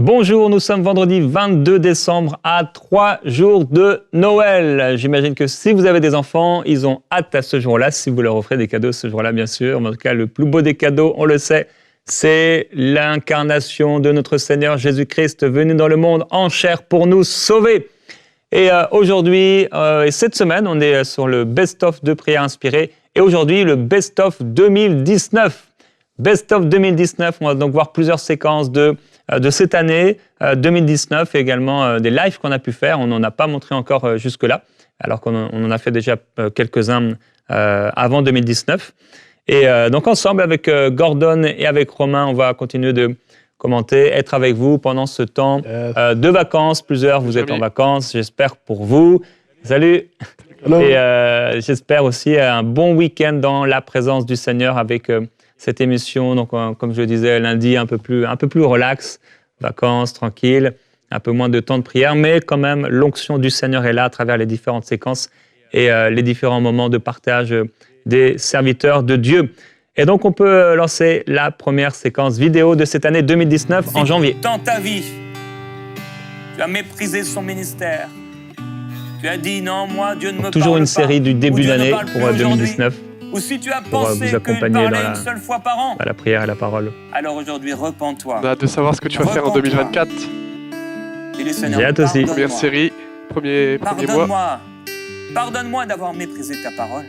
Bonjour, nous sommes vendredi 22 décembre à 3 jours de Noël. J'imagine que si vous avez des enfants, ils ont hâte à ce jour-là, si vous leur offrez des cadeaux ce jour-là, bien sûr. Mais en tout cas, le plus beau des cadeaux, on le sait, c'est l'incarnation de notre Seigneur Jésus-Christ venu dans le monde en chair pour nous sauver. Et aujourd'hui, et cette semaine, on est sur le best-of de prières inspirées. Et aujourd'hui, le best-of 2019. Best-of 2019, on va donc voir plusieurs séquences de cette année 2019 et également des lives qu'on a pu faire. On n'en a pas montré encore jusque-là, alors qu'on en a fait déjà quelques-uns avant 2019. Et donc ensemble avec Gordon et avec Romain, on va continuer de commenter, être avec vous pendant ce temps de vacances. Plusieurs, vous êtes en vacances, j'espère pour vous. Salut. Hello. Et j'espère aussi un bon week-end dans la présence du Seigneur avec cette émission. Donc, comme je le disais, lundi, un peu plus relax, vacances, tranquille, un peu moins de temps de prière, mais quand même, l'onction du Seigneur est là à travers les différentes séquences et les différents moments de partage des serviteurs de Dieu. Et donc, on peut lancer la première séquence vidéo de cette année 2019 en janvier. Dans ta vie, tu as méprisé son ministère. Tu as dit non, moi, Dieu ne me parle pas. Toujours une série du début d'année pour 2019. Ou si tu as pour pensé vous accompagner dans une seule fois par an, la prière et la parole. Alors aujourd'hui, repens-toi. On a hâte de savoir ce que tu vas faire en 2024. J'ai hâte aussi. Première série, premier mois. Pardonne-moi d'avoir méprisé ta parole.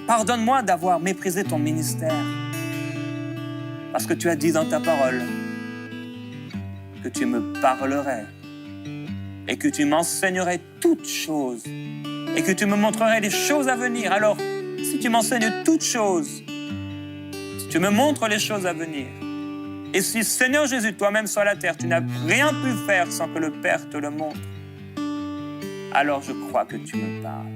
Pardonne-moi d'avoir méprisé ton ministère. Parce que tu as dit dans ta parole que tu me parlerais et que tu m'enseignerais toutes choses et que tu me montrerais les choses à venir. Alors, si tu m'enseignes toutes choses, si tu me montres les choses à venir, et si, Seigneur Jésus, toi-même sur la terre, tu n'as rien pu faire sans que le Père te le montre, alors je crois que tu me parles.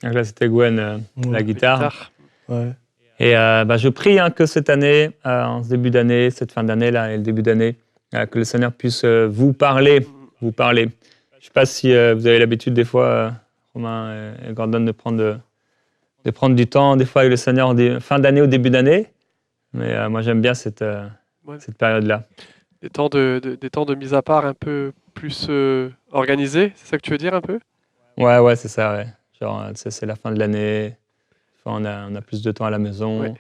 Donc là, c'était Gwen, la guitare. Ouais. Et je prie que cette année, en ce début d'année, cette fin d'année là, et le début d'année, que le Seigneur puisse vous parler. Je ne sais pas si vous avez l'habitude des fois, Romain et Gordon, de prendre du temps, des fois avec le Seigneur en fin d'année ou début d'année. Mais moi, j'aime bien cette période-là. Des temps de mise à part un peu plus organisés, c'est ça que tu veux dire un peu ? Ouais, c'est ça, ouais. Genre, c'est la fin de l'année, on a plus de temps à la maison, ouais.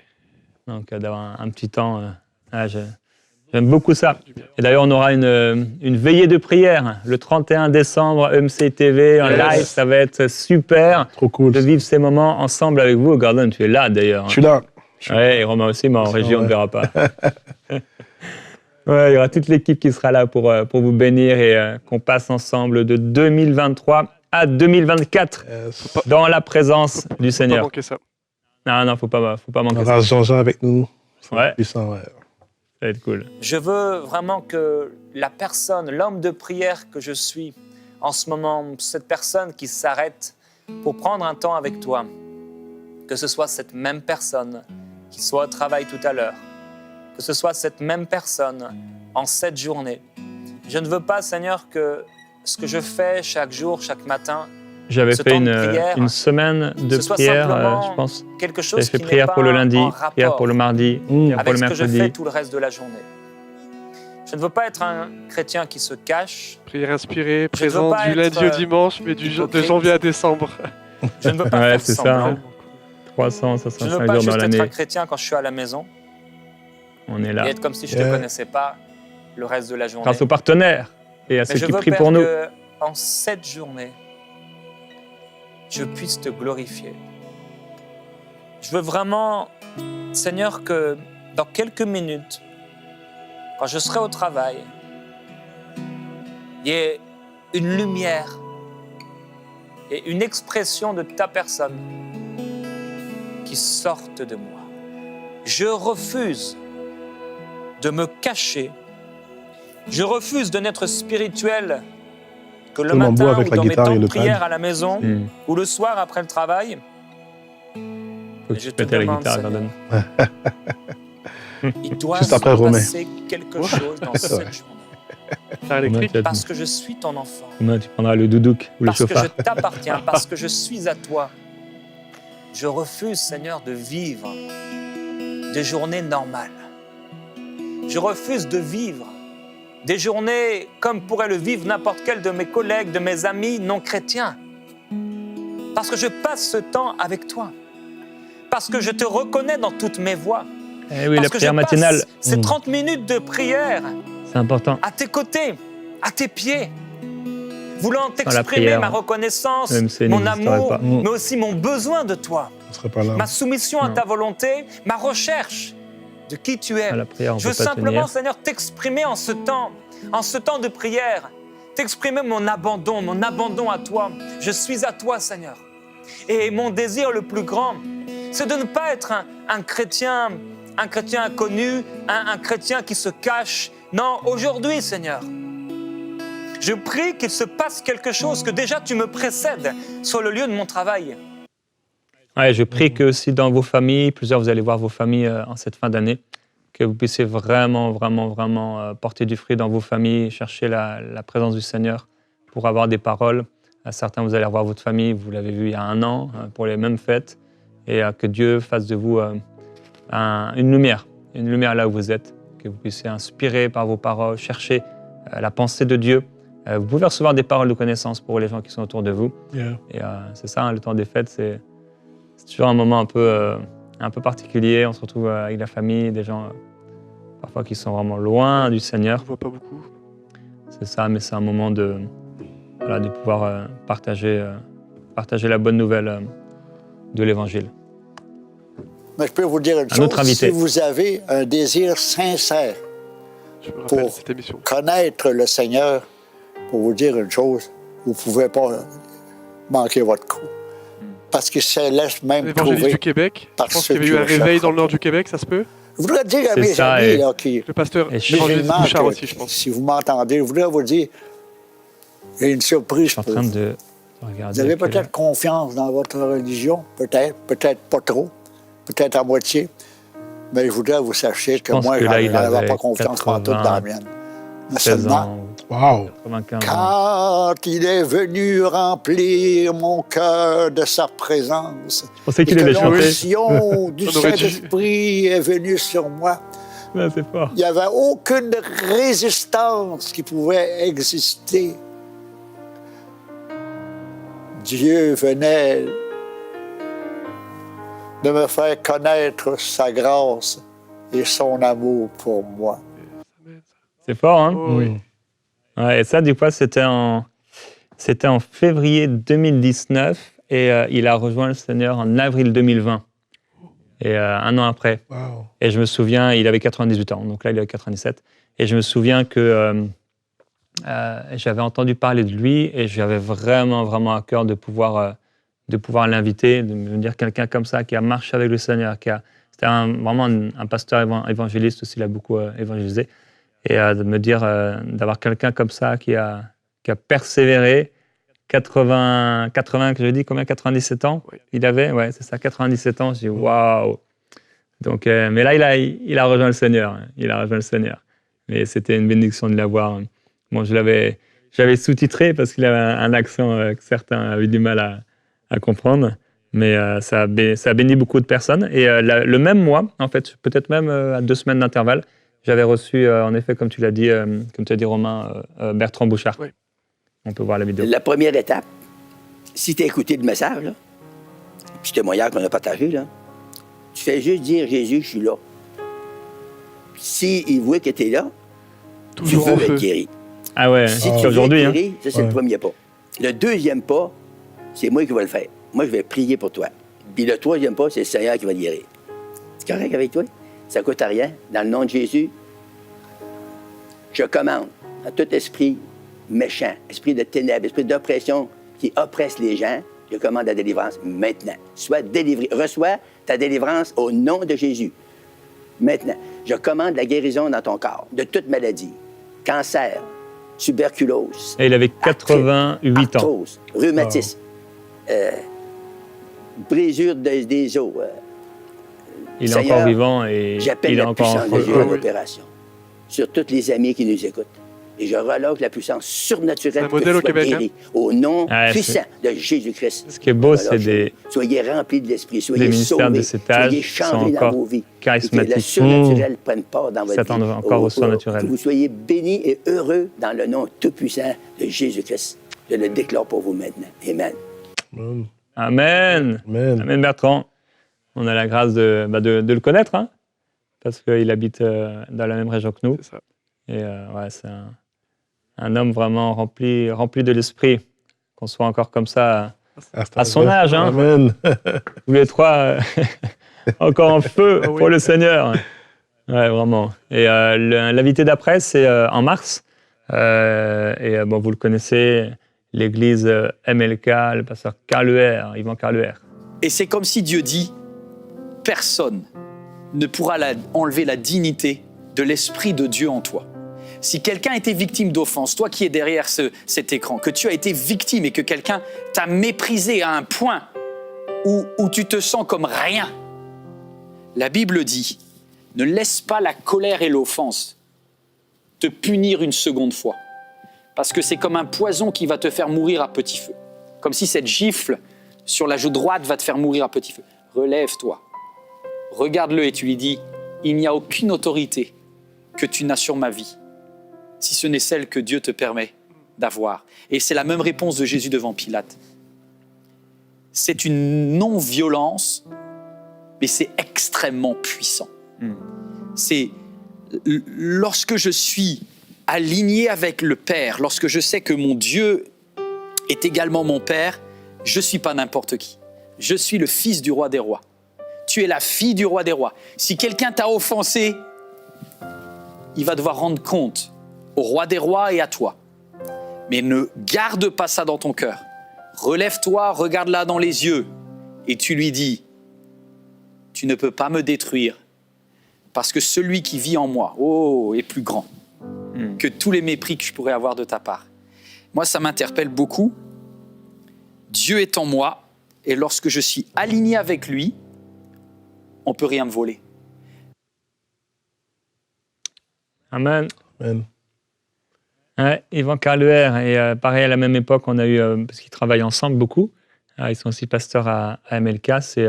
Donc d'avoir un petit temps, j'aime beaucoup ça. Et d'ailleurs, on aura une veillée de prière le 31 décembre, EMC TV, en live, ça va être super. Trop cool. De vivre ces moments ensemble avec vous. Gordon, tu es là d'ailleurs. Je suis là. Ouais, et Romain aussi, mais en régie, on ne verra pas. Ouais, il y aura toute l'équipe qui sera là pour vous bénir et qu'on passe ensemble de 2023 à 2024 dans la présence du Seigneur. Faut pas manquer ça. Non, faut pas manquer on ça. aura Jean-Jean avec nous. Ouais. Puissant, ouais. Ça va être cool. Je veux vraiment que la personne, l'homme de prière que je suis en ce moment, cette personne qui s'arrête pour prendre un temps avec toi, que ce soit cette même personne qui soit au travail tout à l'heure, que ce soit cette même personne en cette journée. Je ne veux pas, Seigneur, que ce que je fais chaque jour, chaque matin, j'avais fait une semaine de prière, je pense. Quelque chose j'avais fait prière pour le lundi, prière pour le mardi, prière pour le mercredi. Avec ce que je fais tout le reste de la journée. Je ne veux pas être un chrétien qui se cache. Prière inspirée, présent du lundi au dimanche, mais de janvier à décembre. Je ne veux pas faire semblant. 365 jours dans l'année. Je ne veux pas juste être un chrétien quand je suis à la maison. On est là. Et être comme si je ne te connaissais pas le reste de la journée. Grâce aux partenaires et à ceux qui prient pour nous. Mais je veux, Père, qu'en cette journée, je puisse te glorifier. Je veux vraiment, Seigneur, que dans quelques minutes, quand je serai au travail, il y ait une lumière et une expression de ta personne qui sortent de moi. Je refuse de me cacher. Je refuse de n'être spirituel que le matin ou dans mes temps de prière à la maison ou le soir après le travail. Faut que je te demande, la guitare, Gordon. Il doit se passer quelque chose dans cette journée. Parce que je suis ton enfant. Tu prendras le doudouk ou le chauffard. Parce que je t'appartiens, parce que je suis à toi. Je refuse, Seigneur, de vivre des journées normales. Je refuse de vivre des journées comme pourrait le vivre n'importe quel de mes collègues, de mes amis non chrétiens. Parce que je passe ce temps avec toi. Parce que je te reconnais dans toutes mes voies. Eh oui, parce la que prière je matinale, passe ces 30 minutes de prière c'est important. à tes côtés, à tes pieds, voulant la t'exprimer prière, ma reconnaissance, même si elle mon n'existerait amour, pas. mais aussi mon besoin de toi, On serait pas là. ma soumission à Non. ta volonté, ma recherche de qui tu es. À la prière, on Je peut veux pas simplement, tenir. Seigneur, t'exprimer en ce temps de prière, t'exprimer mon abandon à toi. Je suis à toi, Seigneur. Et mon désir le plus grand, c'est de ne pas être un chrétien inconnu, un chrétien qui se cache. Non, aujourd'hui, Seigneur, je prie qu'il se passe quelque chose, que déjà tu me précèdes sur le lieu de mon travail. Ouais, je prie que si dans vos familles, plusieurs vous allez voir vos familles en cette fin d'année, que vous puissiez vraiment porter du fruit dans vos familles, chercher la présence du Seigneur pour avoir des paroles. Certains, vous allez revoir votre famille, vous l'avez vu il y a 1 an, pour les mêmes fêtes, et que Dieu fasse de vous une lumière là où vous êtes, que vous puissiez inspirer par vos paroles, chercher la pensée de Dieu. Vous pouvez recevoir des paroles de connaissance pour les gens qui sont autour de vous. Yeah. Et c'est ça, le temps des fêtes, c'est toujours un moment un peu particulier. On se retrouve avec la famille, des gens parfois qui sont vraiment loin du Seigneur. On ne voit pas beaucoup. C'est ça, mais c'est un moment de pouvoir partager la bonne nouvelle de l'Évangile. Mais je peux vous dire une Un autre chose, invité. si vous avez un désir sincère Je me rappelle Pour- cette émission. connaître le Seigneur, pour vous dire une chose, vous ne pouvez pas manquer votre coup. Parce qu'il se laisse même L'évangéliste trouver. du Québec. par Je pense ceux qu'il y avait eu qui un le cherchent. réveil dans le nord du Québec, ça se peut? Je voudrais dire à C'est mes ça, amis et- là, qui Le pasteur Et évangéliste musulmans, Bouchard que- aussi, je pense. si vous m'entendez, je voudrais vous dire, il y a une surprise Je suis en pour train vous. de regarder. Vous avez quelle- peut-être confiance dans votre religion, peut-être pas trop, peut-être à moitié, mais je voudrais que vous sachiez que pense moi, que je là, il n'avais avait pas confiance en tout dans la mienne. Mais 16 seulement, ans, Wow! 95 ans. quand il est venu remplir mon cœur de sa présence, Je pensais et qu'il que allait chanter. l'onction du On aurait dû. Saint-Esprit est venue sur moi, Ouais, c'est fort. il n'y avait aucune résistance qui pouvait exister. Dieu venait de me faire connaître sa grâce et son amour pour moi. C'est fort, hein? Oh, oui. Ouais, et ça, du coup, c'était en février 2019 et il a rejoint le Seigneur en avril 2020. Et 1 an après. Wow! Et je me souviens, il avait 98 ans, donc là, il a 97. Et je me souviens que j'avais entendu parler de lui et j'avais vraiment à cœur de pouvoir l'inviter, de me dire quelqu'un comme ça qui a marché avec le Seigneur, c'était vraiment un pasteur évangéliste aussi, il a beaucoup évangélisé. Et de me dire, d'avoir quelqu'un comme ça qui a persévéré, 80, que je dis, combien, 97 ans Oui. il avait? Ouais, c'est ça, 97 ans. Je dis, waouh! Donc, mais là, il a rejoint le Seigneur. Il a rejoint le Seigneur. Mais c'était une bénédiction de l'avoir. Bon, j'avais sous-titré parce qu'il avait un accent que certains avaient du mal à comprendre. Mais ça a béni beaucoup de personnes. Et le même mois, en fait, peut-être même à 2 semaines d'intervalle, j'avais reçu, en effet, comme tu l'as dit, comme tu as dit, Romain, Bertrand Bouchard. Oui. On peut voir la vidéo. La première étape, si tu as écouté le message, là, puis le témoignage qu'on a partagé, là, tu fais juste dire Jésus, je suis là. S'il voit que tu es là, Toujours tu en veux feu. être guéri. Ah ouais, Si tu c'est veux aujourd'hui. être Hein. guéri, ça, c'est Ouais. le premier pas. Le deuxième pas, c'est moi qui vais le faire. Moi, je vais prier pour toi. Puis le troisième pas, c'est le Seigneur qui va te guérir. C'est correct avec toi? Ça ne coûte rien. Dans le nom de Jésus, je commande à tout esprit méchant, esprit de ténèbres, esprit d'oppression qui oppresse les gens, je commande la délivrance maintenant. Sois délivré. Reçois ta délivrance au nom de Jésus. Maintenant, je commande la guérison dans ton corps de toute maladie. Cancer, tuberculose, Et il avait 88 ans. arthrose, rhumatisme, brisure des os. Il est Seigneur, encore vivant et J'appelle il est la encore en puissance de feu. Dieu en Oui. opération sur tous les amis qui nous écoutent. Et je relâche la puissance surnaturelle C'est un pour que modèle tu au sois Québec, guéri. Au nom Ouais, puissant de Jésus-Christ. Ce qui est beau, Je c'est relâche. des Soyez remplis de l'Esprit, des soyez ministères sauvés, de cet âge soyez qui sont changés dans encore vos vies. Et que la charismatiques. surnaturelle prenne part dans votre S'attendent vie. encore au surnaturel. Que vous soyez bénis et heureux dans le nom tout-puissant de Jésus-Christ. Je le déclare pour vous maintenant. Amen. Amen. Amen. Amen, Bertrand. On a la grâce de le connaître, hein, parce qu'il habite dans la même région que nous. C'est ça. Et ouais, c'est un homme vraiment rempli de l'esprit. Qu'on soit encore comme ça à son âge. Hein. Amen. Tous les trois encore en feu Ah oui. pour le Seigneur. Ouais, vraiment. Et l'invité d'après, c'est en mars. Bon, vous le connaissez, l'église MLK, le pasteur Carluer, Yvan Carluer. Et c'est comme si Dieu dit, personne ne pourra enlever la dignité de l'Esprit de Dieu en toi. Si quelqu'un a été victime d'offense, toi qui es derrière cet écran, que tu as été victime et que quelqu'un t'a méprisé à un point où tu te sens comme rien, la Bible dit, ne laisse pas la colère et l'offense te punir une seconde fois. Parce que c'est comme un poison qui va te faire mourir à petit feu. Comme si cette gifle sur la joue droite va te faire mourir à petit feu. Relève-toi, regarde-le et tu lui dis, il n'y a aucune autorité que tu n'as sur ma vie, si ce n'est celle que Dieu te permet d'avoir. Et c'est la même réponse de Jésus devant Pilate. C'est une non-violence, mais c'est extrêmement puissant. C'est lorsque je suis aligné avec le Père, lorsque je sais que mon Dieu est également mon Père, je ne suis pas n'importe qui. Je suis le fils du roi des rois. Tu es la fille du roi des rois. Si quelqu'un t'a offensé, il va devoir rendre compte au roi des rois et à toi. Mais ne garde pas ça dans ton cœur. Relève-toi, regarde-la dans les yeux et tu lui dis, tu ne peux pas me détruire parce que celui qui vit en moi, est plus grand que tous les mépris que je pourrais avoir de ta part. Moi, ça m'interpelle beaucoup. Dieu est en moi et lorsque je suis aligné avec lui, on ne peut rien me voler. Amen. Amen. Ouais, Yvan Carluer, et pareil, à la même époque, on a eu, parce qu'ils travaillent ensemble beaucoup, ils sont aussi pasteurs à MLK, c'est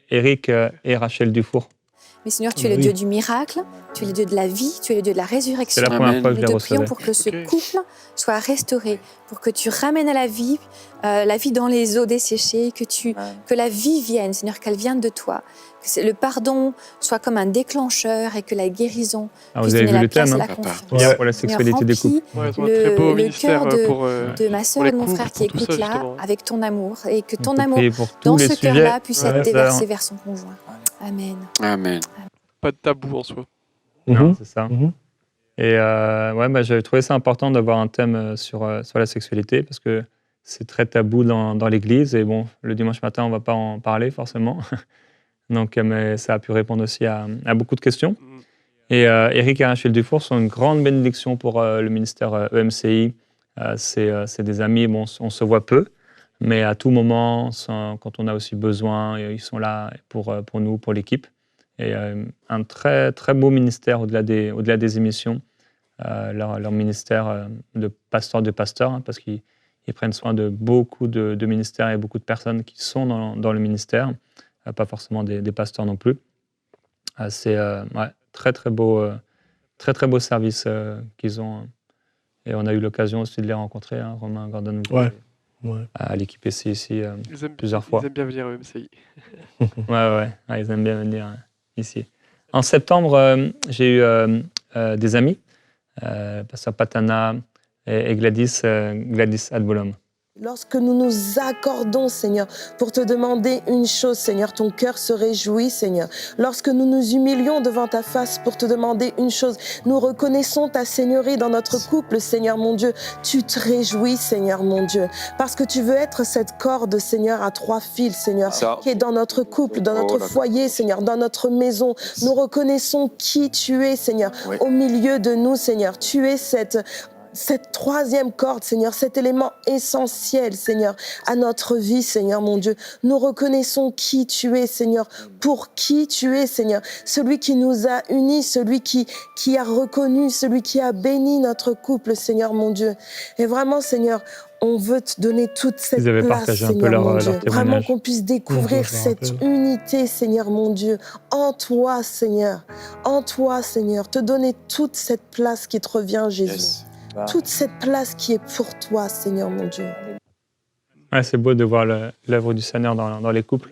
Éric et Rachel Dufour. Mais Seigneur, tu es le Oui. Dieu du miracle, tu es le Dieu de la vie, tu es le Dieu de la résurrection. C'est la première fois que je Nous les te prions recevais. pour que ce Ok. couple soit restauré, pour que tu ramènes à la vie dans les eaux desséchées, que la vie vienne, Seigneur, qu'elle vienne de toi, que le pardon soit comme un déclencheur et que la guérison Ah, puisse vous avez donner vu la le place thème, à hein, la confiance. Ouais. pour la Seigneur, sexualité des couples. remplis Ouais, ils ont un très beau le ministère cœur pour de ma sœur les et de mon couples, frère qui pour tout ça, écoute là justement. avec ton amour et que On ton peut amour prier pour tous dans les ce sujets. cœur-là puisse Ouais, être ça, déversé vers son conjoint. Amen. Amen. Pas de tabou en soi. Non, Mhm. c'est ça. Mhm. Et j'avais trouvé ça important d'avoir un thème sur la sexualité parce que c'est très tabou dans l'Église. Et bon, le dimanche matin, on ne va pas en parler forcément. Donc, mais ça a pu répondre aussi à beaucoup de questions. Et Éric et Rachel Dufour sont une grande bénédiction pour le ministère EMCI. C'est des amis, bon, on se voit peu, mais à tout moment, quand on a aussi besoin, ils sont là pour nous, pour l'équipe. Et un très, très beau ministère au-delà des émissions. Leur ministère de pasteur, hein, parce qu'ils prennent soin de beaucoup de ministères et beaucoup de personnes qui sont dans le ministère, pas forcément des pasteurs non plus. C'est très, très beau service qu'ils ont. Et on a eu l'occasion aussi de les rencontrer, hein, Romain Gordon, Ouais. à l'équipe ici Ils aiment, plusieurs fois. Ils aiment bien venir au MCI. Ouais, ils aiment bien venir ici. En septembre, j'ai eu des amis, pasteur Patana et Gladys Adbolom. Lorsque nous nous accordons, Seigneur, pour te demander une chose, Seigneur, ton cœur se réjouit, Seigneur. Lorsque nous nous humilions devant ta face pour te demander une chose, nous reconnaissons ta seigneurie dans notre couple, Seigneur mon Dieu. Tu te réjouis, Seigneur mon Dieu, parce que tu veux être cette corde, Seigneur, à 3 fils, Seigneur, qui est dans notre couple, dans notre foyer, Seigneur, dans notre maison. Nous reconnaissons qui tu es, Seigneur, au milieu de nous, Seigneur. Tu es cette troisième corde, Seigneur, cet élément essentiel, Seigneur, à notre vie, Seigneur, mon Dieu. Nous reconnaissons qui tu es, Seigneur, pour qui tu es, Seigneur. Celui qui nous a unis, celui qui a reconnu, celui qui a béni notre couple, Seigneur, mon Dieu. Et vraiment, Seigneur, on veut te donner toute cette Ils avaient place, partagé un peu Seigneur, mon leur Dieu. Vraiment témoignage. qu'on puisse découvrir je me cette rappelle. unité, Seigneur, mon Dieu, en toi, Seigneur. En toi, Seigneur. Te donner toute cette place qui te revient, Jésus. Yes. Toute cette place qui est pour toi, Seigneur, mon Dieu. Ouais, c'est beau de voir l'œuvre du Seigneur dans les couples.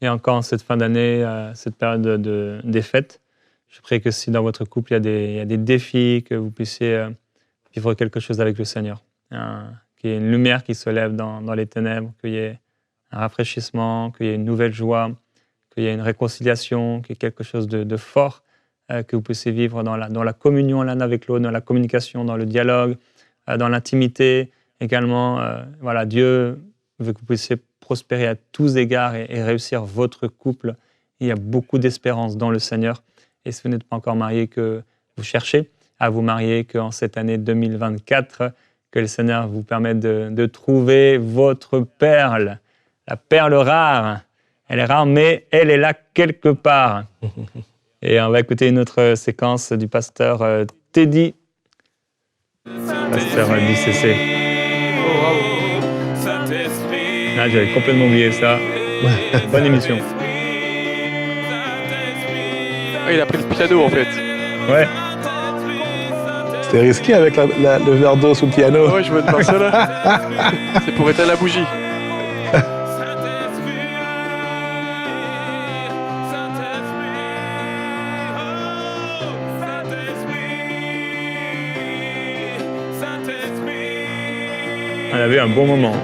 Et encore en cette fin d'année, cette période des fêtes, je prie que si dans votre couple il y a des défis, que vous puissiez vivre quelque chose avec le Seigneur. Qu'il y ait une lumière qui se lève dans les ténèbres, qu'il y ait un rafraîchissement, qu'il y ait une nouvelle joie, qu'il y ait une réconciliation, qu'il y ait quelque chose de fort que vous puissiez vivre dans la communion l'un avec l'autre, dans la communication, dans le dialogue, dans l'intimité. Également, voilà, Dieu veut que vous puissiez prospérer à tous égards et réussir votre couple. Il y a beaucoup d'espérance dans le Seigneur. Et si vous n'êtes pas encore marié, que vous cherchez à vous marier, qu'en cette année 2024, que le Seigneur vous permette de trouver votre perle, la perle rare. Elle est rare, mais elle est là quelque part. Et on va écouter une autre séquence du pasteur Teddy, pasteur du CC. Ah, j'avais complètement oublié ça. Bonne émission. Ah, il a pris le piano en fait. Ouais. C'était risqué avec le verre d'eau sous le piano. Ah ouais, je me demande ça là. C'est pour éteindre la bougie. On a eu un bon moment.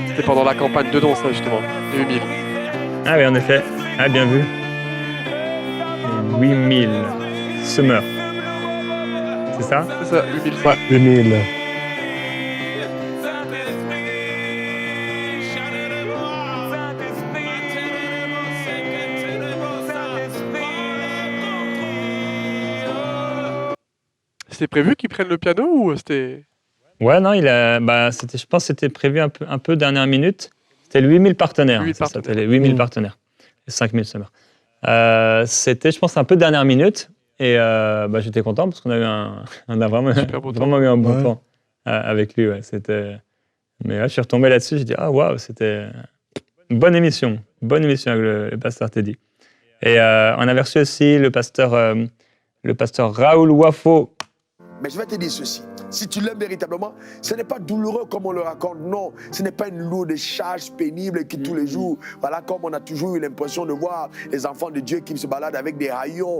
C'était pendant la campagne de Don, ça justement, les 8000. Ah oui, en effet. Ah, bien vu. 8000 Summer. C'est ça? C'est ça, 8000. Ouais, 2000. C'était prévu qu'ils prennent le piano ou c'était... Ouais, non, je pense que c'était prévu un peu dernière minute. C'était le 8000 partenaires. 8000 ça partenaires. s'appelait les 8000 partenaires. Les 5000 Summer. C'était, je pense, un peu dernière minute. Et j'étais content parce qu'on a eu on a vraiment, Super beau temps. vraiment eu un bon Ouais. temps avec lui. Ouais. Mais je suis retombé là-dessus. J'ai dit, ah waouh, c'était une bonne émission. Bonne émission avec le pasteur Teddy. Et on avait reçu aussi le pasteur Raoul Wafo. Mais je vais te dire ceci. Si tu l'aimes véritablement, ce n'est pas douloureux comme on le raconte. Non, ce n'est pas une lourde charge pénible qui tous les jours, voilà, comme on a toujours eu l'impression de voir les enfants de Dieu qui se baladent avec des haillons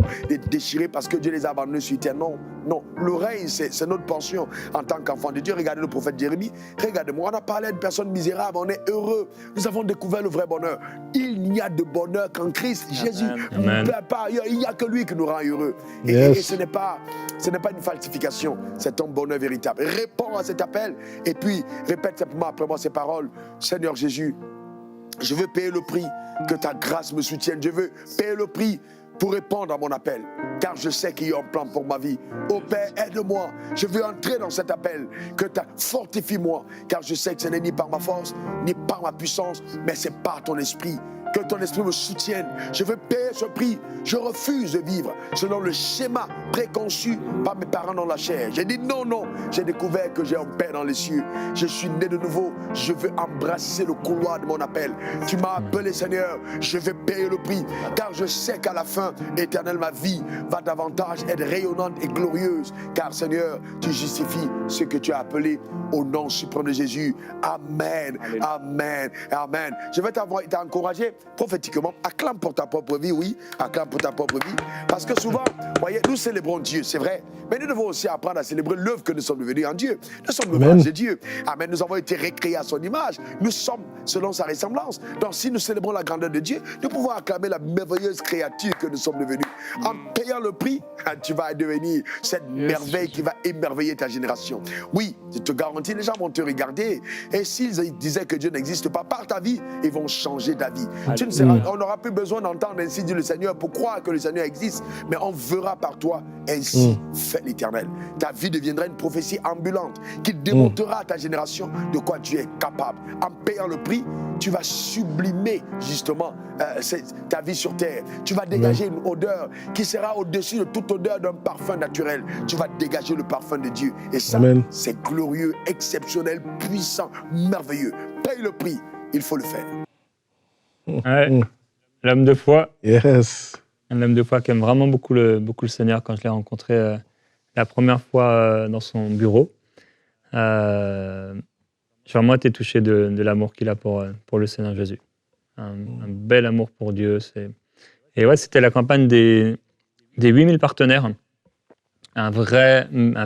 déchirés parce que Dieu les a abandonnés sur terre. Non, non. Le règne, c'est notre pension en tant qu'enfant de Dieu. Regardez le prophète Jérémie. Regardez-moi, on a parlé d'une personne misérable, on est heureux. Nous avons découvert le vrai bonheur. Il n'y a de bonheur qu'en Christ. Jésus, Amen. par ailleurs, il n'y a que lui qui nous rend heureux. Et, Yes. et ce n'est pas une falsification, c'est ton bonheur véritable. Réponds à cet appel et puis répète simplement après moi ces paroles. Seigneur Jésus, je veux payer le prix, que ta grâce me soutienne. Je veux payer le prix pour répondre à mon appel, car je sais qu'il y a un plan pour ma vie. Ô Père, aide-moi. Je veux entrer dans cet appel, que tu fortifie-moi, car je sais que ce n'est ni par ma force, ni par ma puissance, mais c'est par ton esprit. Que ton esprit me soutienne. Je veux payer ce prix. Je refuse de vivre selon le schéma préconçu par mes parents dans la chair. J'ai dit non, non. J'ai découvert que j'ai un Père dans les cieux. Je suis né de nouveau. Je veux embrasser le couloir de mon appel. Tu m'as appelé, Seigneur. Je vais payer le prix. Car je sais qu'à la fin, éternelle, ma vie va davantage être rayonnante et glorieuse. Car, Seigneur, tu justifies ce que tu as appelé au nom suprême de Jésus. Amen. Amen. Amen. Je vais t'encourager prophétiquement, acclame pour ta propre vie, oui, acclame pour ta propre vie. Parce que souvent, voyez, nous célébrons Dieu, c'est vrai, mais nous devons aussi apprendre à célébrer l'œuvre que nous sommes devenus en Dieu. Nous sommes l'ouvrage de Dieu. Amen. Nous avons été recréés à son image. Nous sommes selon sa ressemblance. Donc, si nous célébrons la grandeur de Dieu, nous pouvons acclamer la merveilleuse créature que nous sommes devenus. En payant le prix, tu vas devenir cette merveille qui va émerveiller ta génération. Oui, je te garantis, les gens vont te regarder. Et s'ils disaient que Dieu n'existe pas, par ta vie, ils vont changer ta vie. On n'aura plus besoin d'entendre ainsi dit le Seigneur pour croire que le Seigneur existe, mais on verra par toi ainsi fait l'Éternel. Ta vie deviendra une prophétie ambulante qui démontrera à ta génération de quoi tu es capable. En payant le prix, tu vas sublimer justement ta vie sur terre. Tu vas dégager une odeur qui sera au-dessus de toute odeur d'un parfum naturel. Tu vas dégager le parfum de Dieu. Et ça, c'est glorieux, exceptionnel, puissant, merveilleux. Paye le prix, il faut le faire. Ouais. L'homme de foi. Yes. Un homme de foi qui aime vraiment beaucoup le Seigneur. Quand je l'ai rencontré la première fois dans son bureau, j'ai vraiment été touché de l'amour qu'il a pour le Seigneur Jésus. Un bel amour pour Dieu. Et ouais, c'était la campagne des 8000 partenaires. Un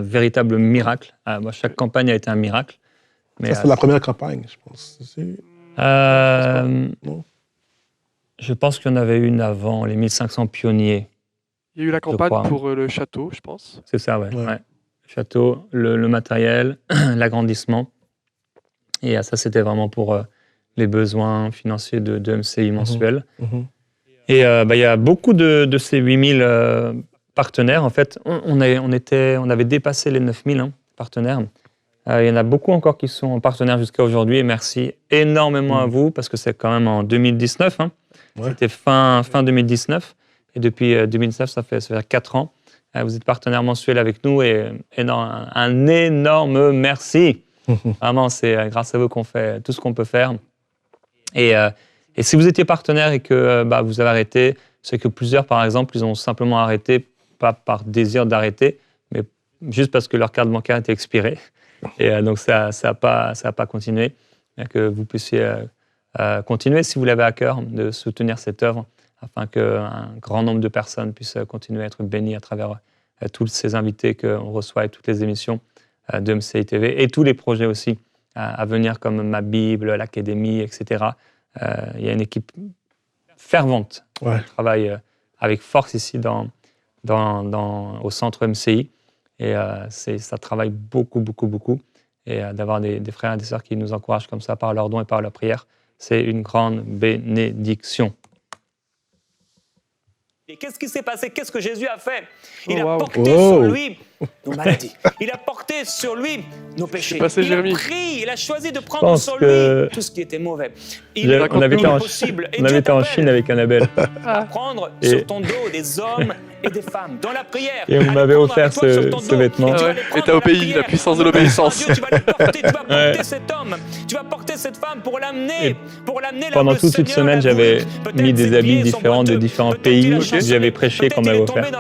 véritable miracle. Moi, chaque campagne a été un miracle. Mais, ça, c'est la première campagne, je pense. Non. Je pense qu'il y en avait une avant, les 1500 pionniers. Il y a eu la campagne pour le château, je pense. C'est ça, ouais. Le château, le matériel, l'agrandissement. Et ça, c'était vraiment pour les besoins financiers de MCI mensuels. Et il y a beaucoup de ces 8000 partenaires. En fait, on avait dépassé les 9000 partenaires. Il y en a beaucoup encore qui sont partenaires jusqu'à aujourd'hui. Et merci énormément à vous, parce que c'est quand même en 2019. C'était fin 2019. Et depuis 2019, ça fait 4 ans. Vous êtes partenaire mensuel avec nous. Et un énorme merci. Vraiment, c'est grâce à vous qu'on fait tout ce qu'on peut faire. Et si vous étiez partenaire et que vous avez arrêté, c'est que plusieurs, par exemple, ils ont simplement arrêté, pas par désir d'arrêter, mais juste parce que leur carte bancaire était expirée. Et donc, ça n'a pas continué. Que vous puissiez continuer, si vous l'avez à cœur, de soutenir cette œuvre, afin qu'un grand nombre de personnes puissent continuer à être bénies à travers tous ces invités qu'on reçoit et toutes les émissions de MCI TV et tous les projets aussi à venir, comme Ma Bible, l'Académie, etc. Il y a une équipe fervente qui travaille avec force ici au centre MCI. Et ça travaille beaucoup. Et d'avoir des frères et des sœurs qui nous encouragent comme ça par leurs dons et par leurs prières, c'est une grande bénédiction. Et qu'est-ce qui s'est passé? Qu'est-ce que Jésus a fait? Il a porté sur lui nos maladies. Il a porté sur lui nos péchés. Il a pris, il a choisi de prendre sur lui tout ce qui était mauvais. On avait été en Chine avec Annabelle. Prendre sur ton dos des hommes et des femmes dans la prière. Et on m'avait offert ce vêtement. Et t'as obéi, la puissance de l'obéissance. Tu vas porter cet homme, tu vas porter cette femme pour l'amener. Pendant toute une semaine, j'avais mis des habits différents de différents pays. J'avais prêché qu'on m'avait offert.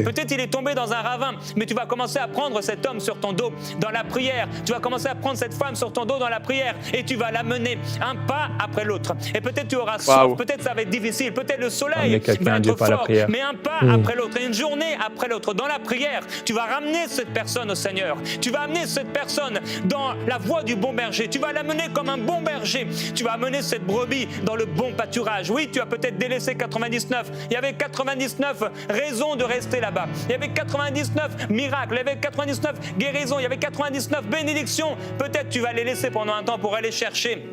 Peut-être il est tombé dans un ravin, mais tu vas commencer à prendre cet homme sur ton dos dans la prière. Tu vas commencer à prendre cette femme sur ton dos dans la prière et tu vas l'amener un pas après l'autre. Et peut-être tu auras soif, peut-être ça va être difficile, peut-être le soleil va être fort, mais un pas après l'autre, et une journée après l'autre, dans la prière, tu vas ramener cette personne au Seigneur. Tu vas amener cette personne dans la voie du bon berger. Tu vas l'amener comme un bon berger. Tu vas amener cette brebis dans le bon pâturage. Oui, tu as peut-être délaissé 99. Il y avait 99 raisons de rester là-bas. Il y avait 99 miracles, il y avait 99 guérisons, il y avait 99 bénédictions. Peut-être tu vas les laisser pendant un temps pour aller chercher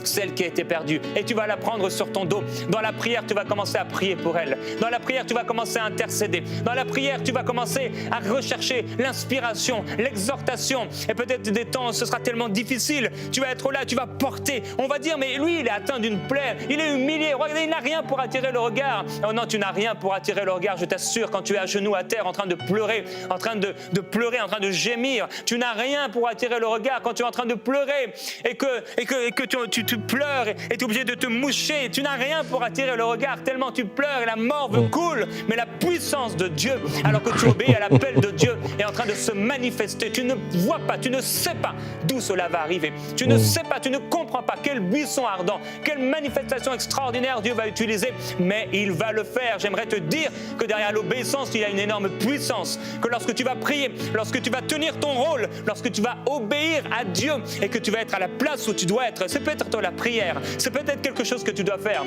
celle qui a été perdue, et tu vas la prendre sur ton dos. Dans la prière, tu vas commencer à prier pour elle. Dans la prière, tu vas commencer à intercéder. Dans la prière, tu vas commencer à rechercher l'inspiration, l'exhortation. Et peut-être des temps, ce sera tellement difficile. Tu vas être là, tu vas porter. On va dire, mais lui, il est atteint d'une plaie. Il est humilié. Regardez, il n'a rien pour attirer le regard. Oh non, tu n'as rien pour attirer le regard. Je t'assure, quand tu es à genoux à terre, en train de pleurer, en train de gémir, tu n'as rien pour attirer le regard. Quand tu es en train de pleurer et que tu tu pleures et tu es obligé de te moucher. Tu n'as rien pour attirer le regard tellement tu pleures et la morve coule. Mais la puissance de Dieu, alors que tu obéis à l'appel de Dieu, est en train de se manifester. Tu ne vois pas, tu ne sais pas d'où cela va arriver. Tu ne sais pas, tu ne comprends pas quel buisson ardent, quelle manifestation extraordinaire Dieu va utiliser, mais il va le faire. J'aimerais te dire que derrière l'obéissance, il y a une énorme puissance. Que lorsque tu vas prier, lorsque tu vas tenir ton rôle, lorsque tu vas obéir à Dieu et que tu vas être à la place où tu dois être, c'est peut-être la prière, c'est peut-être quelque chose que tu dois faire.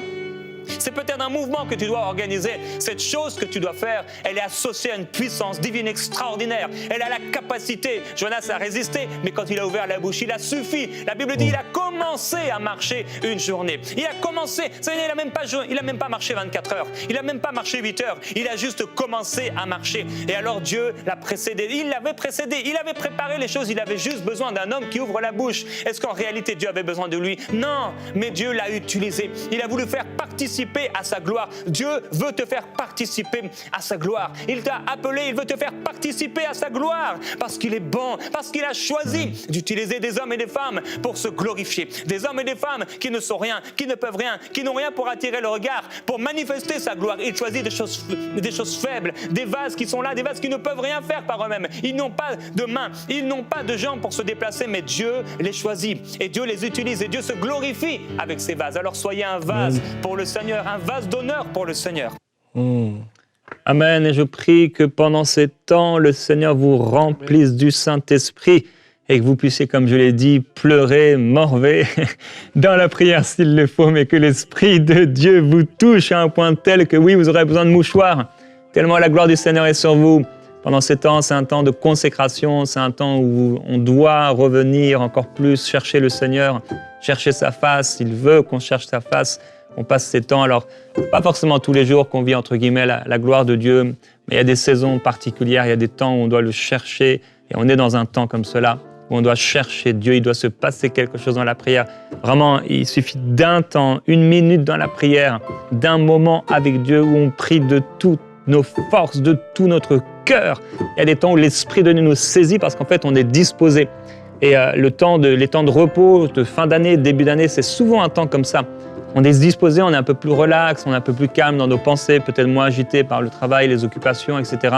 C'est peut-être un mouvement que tu dois organiser. Cette chose que tu dois faire, elle est associée à une puissance divine extraordinaire. Elle a la capacité. Jonas a résisté, mais quand il a ouvert la bouche, il a suffi. La Bible dit, il a commencé à marcher une journée. Il a commencé, il n'a même pas marché 24 heures. Il n'a même pas marché 8 heures. Il a juste commencé à marcher. Et alors Dieu l'a précédé. Il l'avait précédé. Il avait préparé les choses. Il avait juste besoin d'un homme qui ouvre la bouche. Est-ce qu'en réalité Dieu avait besoin de lui? Non, mais Dieu l'a utilisé. Il a voulu faire participer à sa gloire. Dieu veut te faire participer à sa gloire. Il t'a appelé, il veut te faire participer à sa gloire parce qu'il est bon, parce qu'il a choisi d'utiliser des hommes et des femmes pour se glorifier. Des hommes et des femmes qui ne sont rien, qui ne peuvent rien, qui n'ont rien pour attirer le regard, pour manifester sa gloire. Il choisit des choses faibles, des vases qui sont là, des vases qui ne peuvent rien faire par eux-mêmes. Ils n'ont pas de mains, ils n'ont pas de jambes pour se déplacer, mais Dieu les choisit et Dieu les utilise et Dieu se glorifie avec ces vases. Alors soyez un vase pour le Seigneur, un vase d'honneur pour le Seigneur. Amen. Et je prie que pendant ces temps, le Seigneur vous remplisse du Saint-Esprit et que vous puissiez, comme je l'ai dit, pleurer, morver dans la prière s'il le faut, mais que l'Esprit de Dieu vous touche à un point tel que oui, vous aurez besoin de mouchoirs, tellement la gloire du Seigneur est sur vous. Pendant ces temps, c'est un temps de consécration, c'est un temps où on doit revenir encore plus, chercher le Seigneur, chercher sa face. Il veut qu'on cherche sa face. On passe ces temps, alors pas forcément tous les jours qu'on vit entre guillemets la gloire de Dieu, mais il y a des saisons particulières, il y a des temps où on doit le chercher, et on est dans un temps comme cela, où on doit chercher Dieu, il doit se passer quelque chose dans la prière. Vraiment, il suffit d'un temps, 1 minute dans la prière, d'un moment avec Dieu où on prie de toutes nos forces, de tout notre cœur. Il y a des temps où l'Esprit de Dieu nous saisit parce qu'en fait on est disposé. Et les temps de repos, de fin d'année, début d'année, c'est souvent un temps comme ça. On est disposé, on est un peu plus relax, on est un peu plus calme dans nos pensées, peut-être moins agité par le travail, les occupations, etc.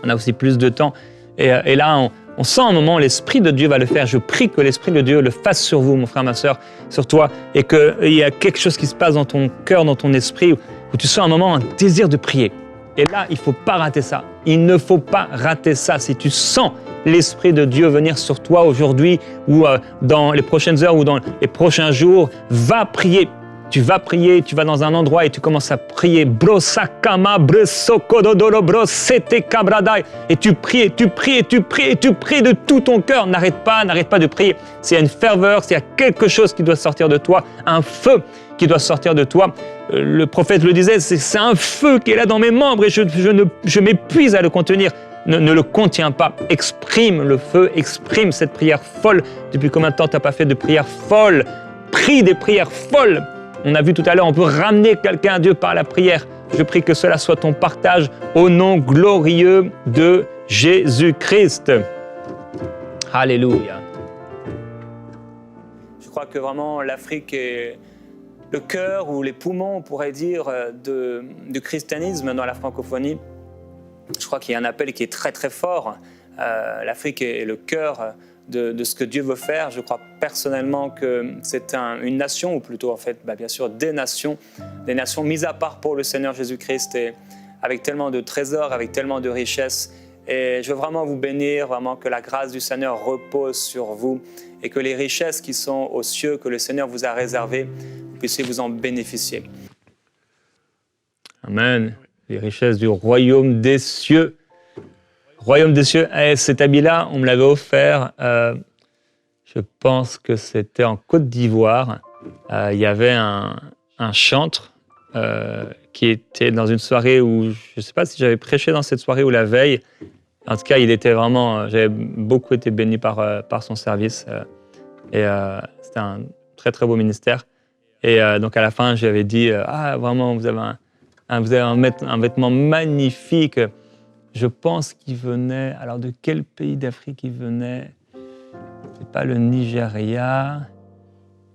On a aussi plus de temps. Et là, on sent un moment, l'Esprit de Dieu va le faire. Je prie que l'Esprit de Dieu le fasse sur vous, mon frère, ma sœur, sur toi, et qu'il y a quelque chose qui se passe dans ton cœur, dans ton esprit, où tu sens un moment, un désir de prier. Et là, il ne faut pas rater ça. Il ne faut pas rater ça. Si tu sens l'Esprit de Dieu venir sur toi aujourd'hui ou dans les prochaines heures ou dans les prochains jours, va prier. Tu vas prier, tu vas dans un endroit et tu commences à prier. Et tu pries, et tu pries, et tu pries, et tu pries de tout ton cœur. N'arrête pas de prier. S'il y a une ferveur, s'il y a quelque chose qui doit sortir de toi, un feu qui doit sortir de toi, le prophète le disait, c'est un feu qui est là dans mes membres et je m'épuise à le contenir. Ne le contiens pas. Exprime le feu, exprime cette prière folle. Depuis combien de temps tu n'as pas fait de prière folle? Prie des prières folles. On a vu tout à l'heure, on peut ramener quelqu'un à Dieu par la prière. Je prie que cela soit ton partage au nom glorieux de Jésus-Christ. Alléluia. Je crois que vraiment l'Afrique est le cœur ou les poumons, on pourrait dire, du christianisme dans la francophonie. Je crois qu'il y a un appel qui est très très fort. L'Afrique est le cœur de ce que Dieu veut faire. Je crois personnellement que c'est une nation, ou plutôt en fait, bien sûr, des nations mises à part pour le Seigneur Jésus-Christ, et avec tellement de trésors, avec tellement de richesses. Et je veux vraiment vous bénir, vraiment que la grâce du Seigneur repose sur vous et que les richesses qui sont aux cieux, que le Seigneur vous a réservées, vous puissiez vous en bénéficier. Amen. Les richesses du royaume des cieux. Royaume des cieux, cet habit-là, on me l'avait offert, je pense que c'était en Côte d'Ivoire. Il y avait un chantre qui était dans une soirée où, je ne sais pas si j'avais prêché dans cette soirée ou la veille. En tout cas, il était vraiment, j'avais beaucoup été béni par son service. Et c'était un très très beau ministère. Et donc à la fin, je lui avais dit, vraiment, vous avez un vêtement magnifique. Je pense qu'il venait, alors de quel pays d'Afrique il venait? C'est pas le Nigeria.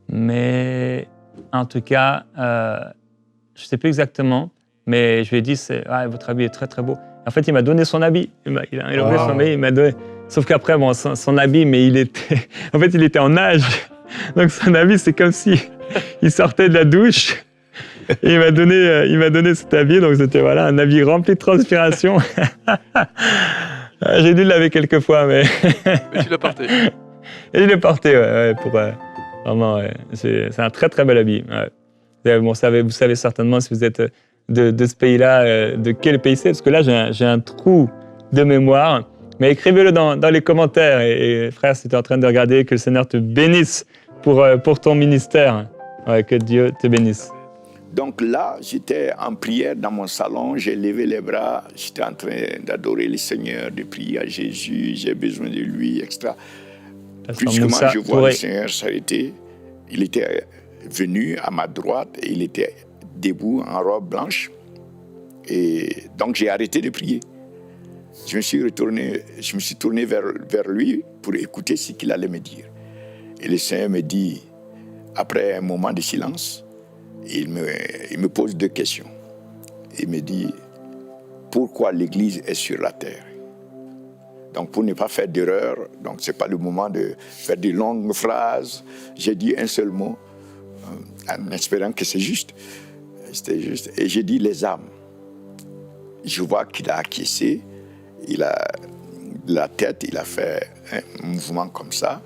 Mais en tout cas, je ne sais plus exactement, mais je lui ai dit, votre habit est très très beau. En fait, il m'a donné son habit. Il a ouvert son habit, il m'a donné. Sauf qu'après, bon, son habit, mais il était en nage. Donc son habit, c'est comme si il sortait de la douche. Et il m'a donné cet habit, donc c'était un habit rempli de transpiration. J'ai dû le laver quelques fois, mais... Mais tu l'as porté. Et je l'ai porté, pour vraiment, c'est un très très bel habit. Ouais. Bon, vous savez certainement, si vous êtes de ce pays-là, de quel pays c'est, parce que là, j'ai un trou de mémoire. Mais écrivez-le dans les commentaires. Et frère, si tu es en train de regarder, que le Seigneur te bénisse pour ton ministère. Ouais, que Dieu te bénisse. Donc là, j'étais en prière dans mon salon, j'ai levé les bras, j'étais en train d'adorer le Seigneur, de prier à Jésus, j'ai besoin de lui, etc. Brusquement, je vois le Seigneur s'arrêter. Il était venu à ma droite et il était debout en robe blanche. Et donc, j'ai arrêté de prier. Je me suis tourné vers lui pour écouter ce qu'il allait me dire. Et le Seigneur me dit, après un moment de silence, il me pose 2 questions. Il me dit, pourquoi l'Église est sur la terre? Donc, pour ne pas faire d'erreur, donc ce n'est pas le moment de faire de longues phrases. J'ai dit un seul mot, en espérant que c'est juste. C'était juste. Et j'ai dit les âmes. Je vois qu'il a acquiescé. La tête, il a fait un mouvement comme ça.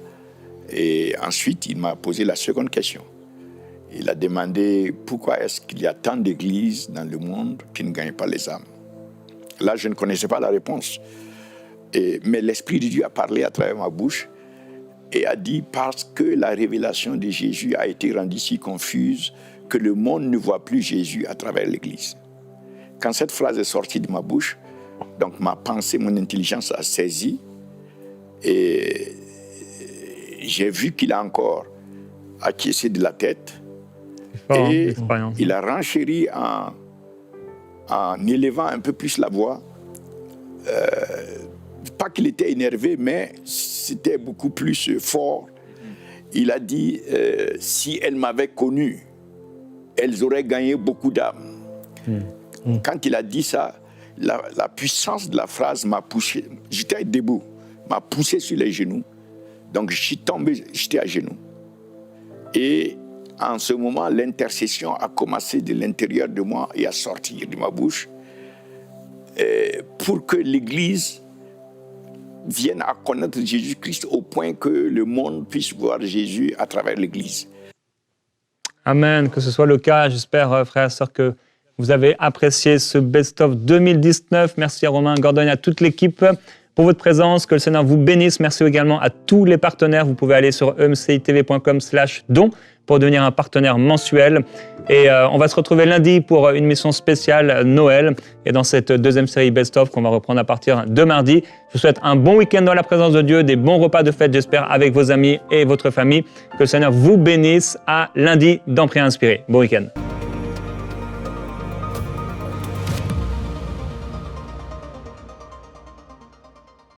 Et ensuite, il m'a posé la seconde question. Il a demandé pourquoi est-ce qu'il y a tant d'églises dans le monde qui ne gagnent pas les âmes. Là, je ne connaissais pas la réponse. Mais l'Esprit de Dieu a parlé à travers ma bouche et a dit parce que la révélation de Jésus a été rendue si confuse que le monde ne voit plus Jésus à travers l'Église. Quand cette phrase est sortie de ma bouche, donc ma pensée, mon intelligence a saisi et j'ai vu qu'il a encore acquiescé de la tête. Et il a renchéri en élevant un peu plus la voix. Pas qu'il était énervé, mais c'était beaucoup plus fort. Il a dit, si elles m'avaient connu, elles auraient gagné beaucoup d'âmes. Quand il a dit ça, la puissance de la phrase m'a poussé. J'étais debout, m'a poussé sur les genoux. Donc je suis tombé, j'étais à genoux. Et en ce moment, l'intercession a commencé de l'intérieur de moi et à sortir de ma bouche pour que l'Église vienne à connaître Jésus-Christ au point que le monde puisse voir Jésus à travers l'Église. Amen, que ce soit le cas. J'espère, frères et sœurs, que vous avez apprécié ce Best-of 2019. Merci à Romain Gordon et à toute l'équipe pour votre présence. Que le Seigneur vous bénisse. Merci également à tous les partenaires. Vous pouvez aller sur emcitv.com/don pour devenir un partenaire mensuel. Et on va se retrouver lundi pour une mission spéciale Noël. Et dans cette deuxième série Best-of qu'on va reprendre à partir de mardi. Je vous souhaite un bon week-end dans la présence de Dieu, des bons repas de fête, j'espère, avec vos amis et votre famille. Que le Seigneur vous bénisse. À lundi dans Prière Inspirée. Bon week-end.